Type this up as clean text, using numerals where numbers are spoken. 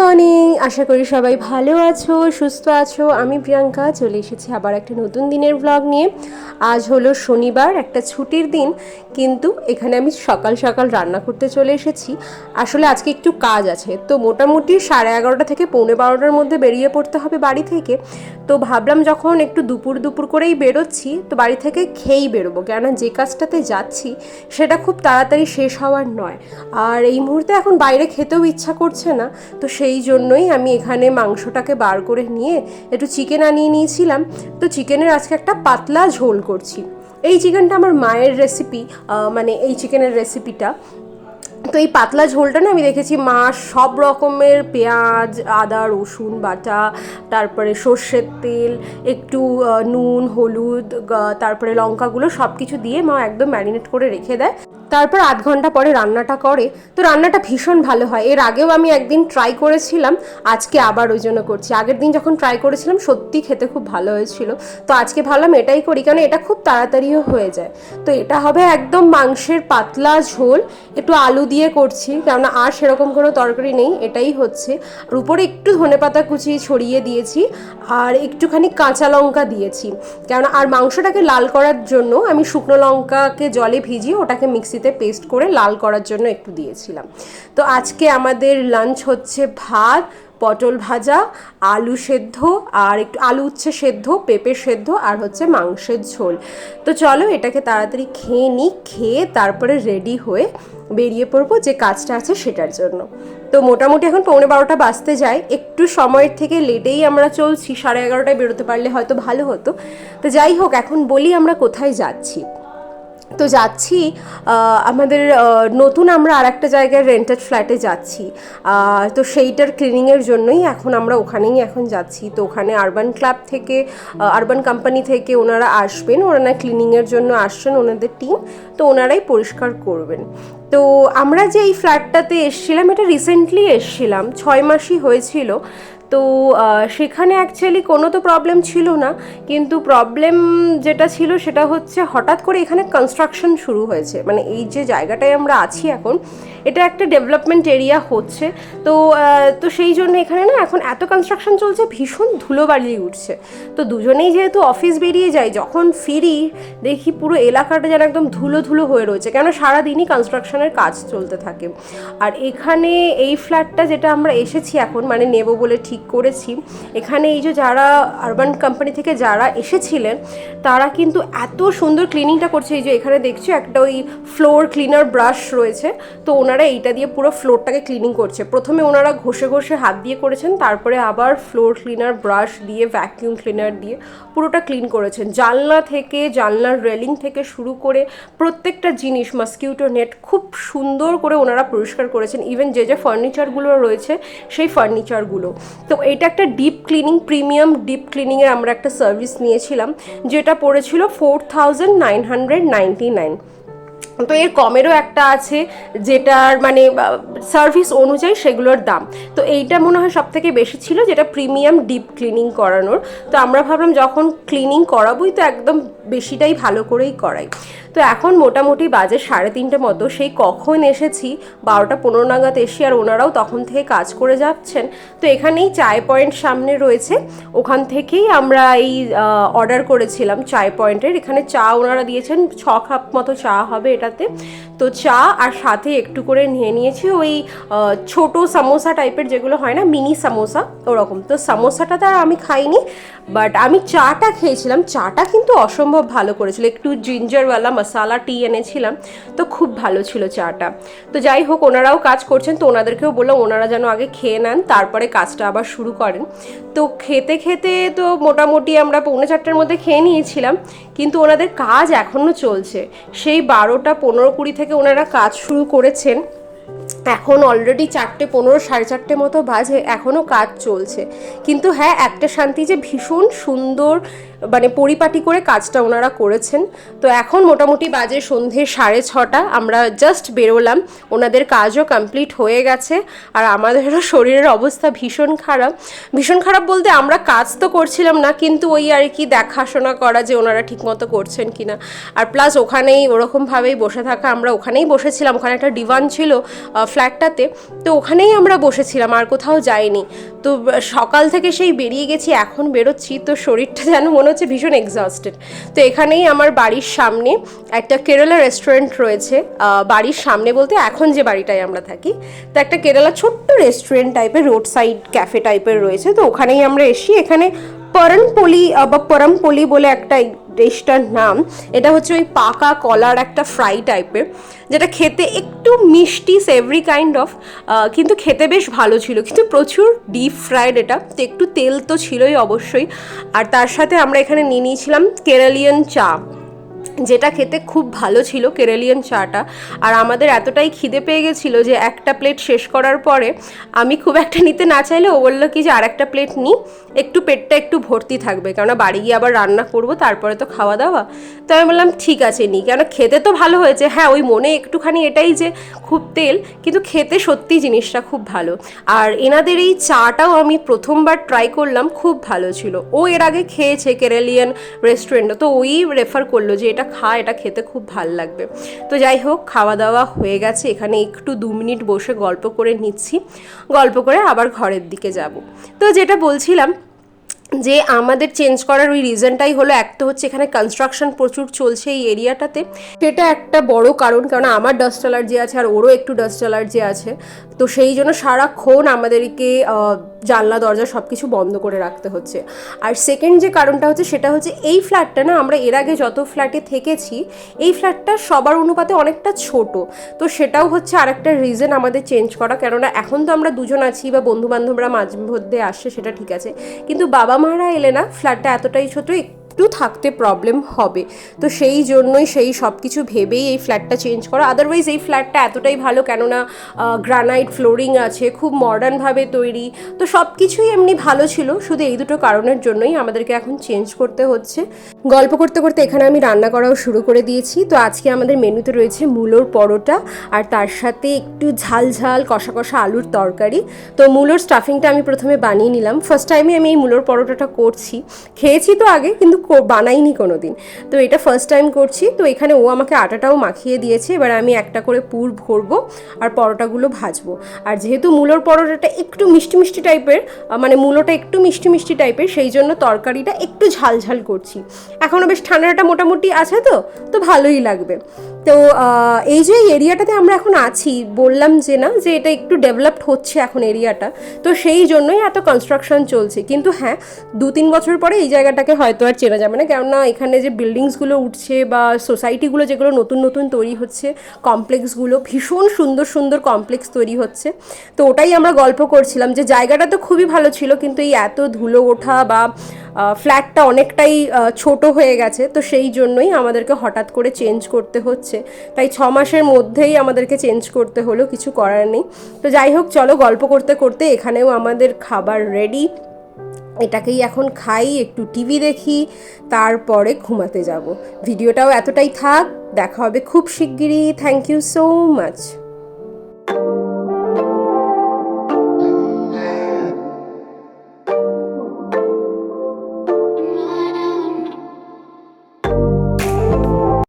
Morning, আশা করি সবাই ভালো আছো, সুস্থ আছো। আমি প্রিয়াঙ্কা চলে এসেছি আবার একটা নতুন দিনের ব্লগ নিয়ে। আজ হলো শনিবার, একটা ছুটির দিন, কিন্তু এখানে আমি সকাল সকাল রান্না করতে চলে এসেছি। আসলে আজকে একটু কাজ আছে, তো মোটামুটি 11:30 থেকে 11:45-র মধ্যে বেরিয়ে পড়তে হবে বাড়ি থেকে। তো ভাবলাম যখন একটু দুপুর দুপুর করেই বেরোচ্ছি, তো বাড়ি থেকে খেয়েই বেরোবো, কেননা যে কাজটাতে যাচ্ছি সেটা খুব তাড়াতাড়ি শেষ হওয়ার নয়। আর এই মুহূর্তে এখন বাইরে খেতেও ইচ্ছা করছে না, তো সেই জন্যই আমি এখানে মাংসটাকে বার করে নিয়ে একটু চিকেন আনিয়ে নিয়েছিলাম। তো চিকেনের আজকে একটা পাতলা ঝোল করছি। এই চিকেনটা আমার মায়ের রেসিপি, মানে এই চিকেনের রেসিপিটা। তো এই পাতলা ঝোলটা না আমি দেখেছি মা সব রকমের পেঁয়াজ, আদা, রসুন বাটা, তারপরে সর্ষের তেল, একটু নুন, হলুদ, তারপরে লঙ্কাগুলো সব কিছু দিয়ে মা একদম ম্যারিনেট করে রেখে দেয়। তারপর আধ ঘন্টা পরে রান্নাটা করে। তো রান্নাটা ভীষণ ভালো হয়। এর আগেও আমি একদিন ট্রাই করেছিলাম, আজকে আবার ওই জন্য করছি। আগের দিন যখন ট্রাই করেছিলাম সত্যি খেতে খুব ভালো হয়েছিল। তো আজকে ভাবলাম এটাই করি, কারণ এটা খুব তাড়াতাড়িও হয়ে যায়। তো এটা হবে একদম মাংসের পাতলা ঝোল, একটু আলু দিয়ে করছি, কেননা আর সেরকম কোনো তরকারি নেই, এটাই হচ্ছে। আর উপরে একটু ধনেপাতা কুচি ছড়িয়ে দিয়েছি, আর একটুখানি কাঁচা লঙ্কা দিয়েছি, কেননা আর মাংসটাকে লাল করার জন্য আমি শুকনো লঙ্কাকে জলে ভিজিয়ে ওটাকে মিক্সিতে পেস্ট করে লাল করার জন্য একটু দিয়েছিলাম। তো আজকে আমাদের লাঞ্চ হচ্ছে ভাত, পটল ভাজা, আলু সেদ্ধ, আর একটু আলু উচ্ছে সেদ্ধ, পেঁপে সেদ্ধ, আর হচ্ছে মাংসের ঝোল। তো চলো এটাকে তাড়াতাড়ি খেয়ে নিই, খেয়ে তারপরে রেডি হয়ে বেরিয়ে পড়বো যে কাজটা আছে সেটার জন্য। তো মোটামুটি এখন 11:45 বাজতে যায়, একটু সময়ের থেকে লেটেই আমরা চলছি। 11:30টায় বেরোতে পারলে হয়তো ভালো হতো। তো যাই হোক, এখন বলি আমরা কোথায় যাচ্ছি। তো যাচ্ছি আমাদের নতুন আমরা আর একটা জায়গায় রেন্টেড ফ্ল্যাটে যাচ্ছি। তো সেইটার ক্লিনিংয়ের জন্যই এখন আমরা ওখানেই এখন যাচ্ছি। তো ওখানে আরবান ক্লাব থেকে, আরবান কোম্পানি থেকে ওনারা আসবেন, ওনারা ক্লিনিংয়ের জন্য আসছেন, ওনাদের টিম। তো ওনারাই পরিষ্কার করবেন। তো আমরা যে এই ফ্ল্যাটটাতে এসেছিলাম, এটা রিসেন্টলি এসেছিলাম, 6 মাসই হয়েছিল। তো সেখানে অ্যাকচুয়ালি কোনো তো প্রবলেম ছিল না, কিন্তু প্রবলেম যেটা ছিল সেটা হচ্ছে হঠাৎ করে এখানে কনস্ট্রাকশন শুরু হয়েছে। মানে এই যে জায়গাটায় আমরা আছি এখন, এটা একটা ডেভেলপমেন্ট এরিয়া হচ্ছে। তো তো সেই জন্য এখানে না এখন এত কনস্ট্রাকশন চলছে, ভীষণ ধুলোবালি উঠছে। তো দুজনেই যেহেতু অফিস বেরিয়ে যাই, যখন ফিরি দেখি পুরো এলাকাটা যেন একদম ধুলো ধুলো হয়ে রয়েছে, কেন সারাদিনই কনস্ট্রাকশনের কাজ চলতে থাকে। আর এখানে এই ফ্ল্যাটটা যেটা আমরা এসেছি এখন, মানে নেব বলে ঠিক করেছি, এখানে এই যে যারা আরবান কোম্পানি থেকে যারা এসেছিলেন তারা কিন্তু এত সুন্দর ক্লিনিংটা করছে। এই যে এখানে দেখছো একটা ওই ফ্লোর ক্লিনার ব্রাশ রয়েছে, তো ওনারা এইটা দিয়ে পুরো ফ্লোরটাকে ক্লিনিং করছে। প্রথমে ওনারা ঘষে ঘষে হাত দিয়ে করেছেন, তারপরে আবার ফ্লোর ক্লিনার ব্রাশ দিয়ে, ভ্যাকিউম ক্লিনার দিয়ে পুরোটা ক্লিন করেছেন। জানলা থেকে, জানলার রেলিং থেকে শুরু করে প্রত্যেকটা জিনিস, মসকিউটো নেট খুব সুন্দর করে ওনারা পরিষ্কার করেছেন। ইভেন যে যে ফার্নিচারগুলো রয়েছে সেই ফার্নিচারগুলো। তো এটা একটা ডিপ ক্লিনিং, প্রিমিয়াম ডিপ ক্লিনিংয়ের আমরা একটা সার্ভিস নিয়েছিলাম, যেটা পড়েছিল 4999। তো এর কমেরও একটা আছে, যেটার মানে সার্ভিস অনুযায়ী সেগুলোর দাম। তো এইটা মনে হয় সব থেকে বেশি ছিল, যেটা প্রিমিয়াম ডিপ ক্লিনিং করানোর। তো আমরা ভাবলাম যখন ক্লিনিং করাবোই তো একদম বেশিটাই ভালো করেই করাই। তো এখন মোটামুটি বাজে 3:30 মতো। সেই কখন এসেছি, 12:15 নাগাদ এসি, আর ওনারাও তখন থেকে কাজ করে যাচ্ছেন। তো এখানেই চায় পয়েন্ট সামনে রয়েছে, ওখান থেকেই আমরা এই অর্ডার করেছিলাম চায় পয়েন্টের। এখানে চা ওনারা দিয়েছেন, 6 কাপ মতো চা হবে এটাতে। তো চা আর সাথে একটু করে নিয়ে নিয়েছি ওই ছোট সামোসা টাইপের, যেগুলো হয় না মিনি সামোসা ওরকম। তো সামোসাটা তো আর আমি খাইনি, বাট আমি চাটা খেয়েছিলাম। চাটা কিন্তু অসম্ভব ভালো করেছিল, একটু জিঞ্জারওয়ালা মশালা টি এনেছিলাম, তো খুব ভালো ছিল চাটা। তো যাই হোক, ওনারাও কাজ করছেন, তো ওনাদেরকেও বললাম ওনারা যেন আগে খেয়ে নেন, তারপরে কাজটা আবার শুরু করেন। তো খেতে খেতে তো মোটামুটি আমরা 4:45-র মধ্যে খেয়ে নিয়েছিলাম, কিন্তু ওনাদের কাজ এখনও চলছে। সেই 12:15-20 থেকে ওনারা কাজ শুরু করেছেন, এখন অলরেডি 4:15, 4:30 মতো বাজে, এখনও কাজ চলছে। কিন্তু হ্যাঁ, একটা শান্তি যে ভীষণ সুন্দর মানে পরিপাটি করে কাজটা ওনারা করেছেন। তো এখন মোটামুটি বাজে সন্ধে 6:30, আমরা জাস্ট বেরোলাম, ওনাদের কাজও কমপ্লিট হয়ে গেছে। আর আমাদেরও শরীরের অবস্থা ভীষণ খারাপ। ভীষণ খারাপ বলতে আমরা কাজ তো করছিলাম না, কিন্তু ওই আর কি দেখাশোনা করা যে ওনারা ঠিকমতো করছেন কিনা। আর প্লাস ওখানেই ওরকমভাবেই বসে থাকা, আমরা ওখানেই বসেছিলাম, ওখানে একটা ডিভান ছিল, ফ্ল্যাটটাতে। তো ওখানেই আমরা বসেছিলাম, আর কোথাও যাইনি। তো সকাল থেকে সেই বেরিয়ে গেছি, এখন বেরোচ্ছি, তো শরীরটা যেন মনে হচ্ছে ভীষণ এক্সস্টেড। তো এখানেই আমার বাড়ির সামনে একটা কেরালা রেস্টুরেন্ট রয়েছে। বাড়ির সামনে বলতে এখন যে বাড়িটায় আমরা থাকি, তো একটা কেরালা ছোট্ট রেস্টুরেন্ট টাইপের, রোড সাইড ক্যাফে টাইপের রয়েছে। তো ওখানেই আমরা এসি। এখানে পরনপোলি বা পরমপোলি বলে একটা ডিশটার নাম। এটা হচ্ছে ওই পাকা কলার একটা ফ্রাই টাইপের, যেটা খেতে একটু মিষ্টি, সেভরি কাইন্ড অফ, কিন্তু খেতে বেশ ভালো ছিল, কিন্তু প্রচুর ডিপ ফ্রাইড এটা, তো একটু তেল তো ছিলই অবশ্যই। আর তার সাথে আমরা এখানে নিয়ে নিয়েছিলাম কেরালিয়ান চা, যেটা খেতে খুব ভালো ছিল কেরালিয়ান চাটা। আর আমাদের এতটাই খিদে পেয়ে গেছিলো যে একটা প্লেট শেষ করার পরে আমি খুব একটা নিতে না চাইলে ও বললো কি যে আর একটা প্লেট নিই, একটু পেটটা একটু ভর্তি থাকবে, কেননা বাড়ি গিয়ে আবার রান্না করবো, তারপরে তো খাওয়া দাওয়া। তো আমি বললাম ঠিক আছে নিই, কেননা খেতে তো ভালো হয়েছে। হ্যাঁ, ওই মনে একটুখানি এটাই যে খুব তেল, কিন্তু খেতে সত্যি জিনিসটা খুব ভালো। আর এনাদের এই চাটাও আমি প্রথমবার ট্রাই করলাম, খুব ভালো ছিল। ও এর আগে খেয়েছে কেরালিয়ান রেস্টুরেন্টে, তো ওই রেফার করলো যে এটা এটা খেতে খুব ভাল লাগবে। তো যাই হোক, খাওয়া দাওয়া হয়ে গেছে। এখানে একটু 2 মিনিট বসে গল্প করে নিচ্ছি, গল্প করে আবার ঘরের দিকে যাব। তো যেটা বলছিলাম যে আমাদের চেঞ্জ করার ওই রিজনটাই হলো, এক তো হচ্ছে এখানে কনস্ট্রাকশন প্রচুর চলছে এই এরিয়াটাতে, সেটা একটা বড় কারণ, কারণ আমার ডাস্ট অ্যালার্জি আছে আর ওরও একটু ডাস্ট অ্যালার্জি আছে। তো সেই জন্য সারাক্ষণ আমাদেরকে জানলা দরজা সব কিছু বন্ধ করে রাখতে হচ্ছে। আর সেকেন্ড যে কারণটা হচ্ছে সেটা হচ্ছে এই ফ্ল্যাটটা না, আমরা এর আগে যত ফ্ল্যাটে থেকেছি এই ফ্ল্যাটটা সবার অনুপাতে অনেকটা ছোট। তো সেটাও হচ্ছে আরেকটা রিজন আমাদের চেঞ্জ করা, কেননা এখন তো আমরা দুজন আছি বা বন্ধুবান্ধবরা মাঝে মধ্যে আসে, সেটা ঠিক আছে, কিন্তু বাবা মারা এলে না ফ্ল্যাটটা এতটাই ছোট, একটু থাকতে প্রবলেম হবে। তো সেই জন্যই সেই সব কিছু ভেবেই এই ফ্ল্যাটটা চেঞ্জ করা। আদারওয়াইজ এই ফ্ল্যাটটা এতটাই ভালো, কেননা গ্রানাইট ফ্লোরিং আছে, খুব মডার্নভাবে তৈরি, তো সব কিছুই এমনি ভালো ছিল। শুধু এই দুটো কারণের জন্যই আমাদেরকে এখন চেঞ্জ করতে হচ্ছে। গল্প করতে করতে এখানে আমি রান্না করাও শুরু করে দিয়েছি। তো আজকে আমাদের মেনুতে রয়েছে মূলোর পরোটা, আর তার সাথে একটু ঝাল ঝাল কষা কষা আলুর তরকারি। তো মূলোর স্টাফিংটা আমি প্রথমে বানিয়ে নিলাম। ফার্স্ট টাইমে আমি এই মূলোর পরোটাটা করছি, খেয়েছি তো আগে, কিন্তু বানাইনি কোনো দিন, তো এটা ফার্স্ট টাইম করছি। তো এখানে ও আমাকে আটাটাও মাখিয়ে দিয়েছে, এবার আমি একটা করে পুর ভরবো আর পরোটাগুলো ভাজবো। আর যেহেতু মূলোর পরোটাটা একটু মিষ্টি মিষ্টি টাইপের, মানে মূলোটা একটু মিষ্টি মিষ্টি টাইপের, সেই জন্য তরকারিটা একটু ঝাল ঝাল করছি। এখনও বেশ ঠান্ডাটা মোটামুটি আছে, তো ভালোই লাগবে। তো এই যে এরিয়াটাতে আমরা এখন আছি, বললাম যে না যে এটা একটু ডেভেলপড হচ্ছে এখন এরিয়াটা, তো সেই জন্যই এত কনস্ট্রাকশন চলছে। কিন্তু হ্যাঁ, 2-3 বছর পরে এই জায়গাটাকে হয়তো আর চেনা যাবে না, কেননা এখানে যে বিল্ডিংসগুলো উঠছে বা সোসাইটিগুলো যেগুলো নতুন নতুন তৈরি হচ্ছে, কমপ্লেক্সগুলো ভীষণ সুন্দর সুন্দর কমপ্লেক্স তৈরি হচ্ছে। তো ওটাই আমরা গল্প করছিলাম যে জায়গাটা তো খুবই ভালো ছিল, কিন্তু এই এত ধুলো ওঠা বা ফ্ল্যাটটা অনেকটাই ছোট হয়ে গেছে, তো সেই জন্যই আমাদেরকে হঠাৎ করে চেঞ্জ করতে হচ্ছে। তাই 6 মাসের মধ্যেই আমাদেরকে চেঞ্জ করতে হলো, কিছু করার নেই। তো যাই হোক, চলো গল্প করতে করতে এখানেও আমাদের খাবার রেডি। এটাকেই এখন খাই, একটু টিভি দেখি, তারপরে ঘুমাতে যাব। ভিডিওটাও এতটাই থাক, দেখা হবে খুব শিগগিরই। Thank you so much.